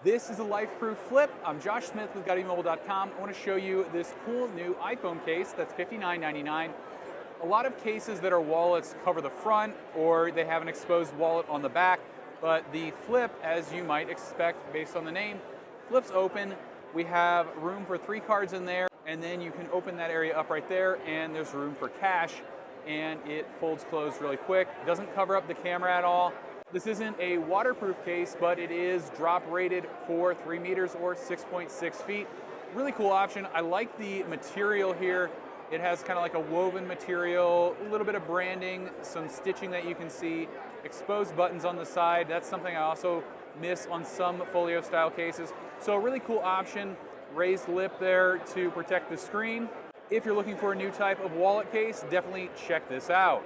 This is a Lifeproof FLiP. I'm Josh Smith with GotEMobile.com. I want to show you this cool new iPhone case that's $59.99. A lot of cases that are wallets cover the front or they have an exposed wallet on the back, but the FLiP, as you might expect based on the name, flips open. We have room for 3 cards in there, and then you can open that area up right there, and there's room for cash, and it folds closed really quick. It doesn't cover up the camera at all. This isn't a waterproof case, but it is drop rated for 3 meters or 6.6 feet. Really cool option. I like the material here. It has kind of like a woven material, a little bit of branding, some stitching that you can see, exposed buttons on the side. That's something I also miss on some folio style cases. So a really cool option. Raised lip there to protect the screen. If you're looking for a new type of wallet case, definitely check this out.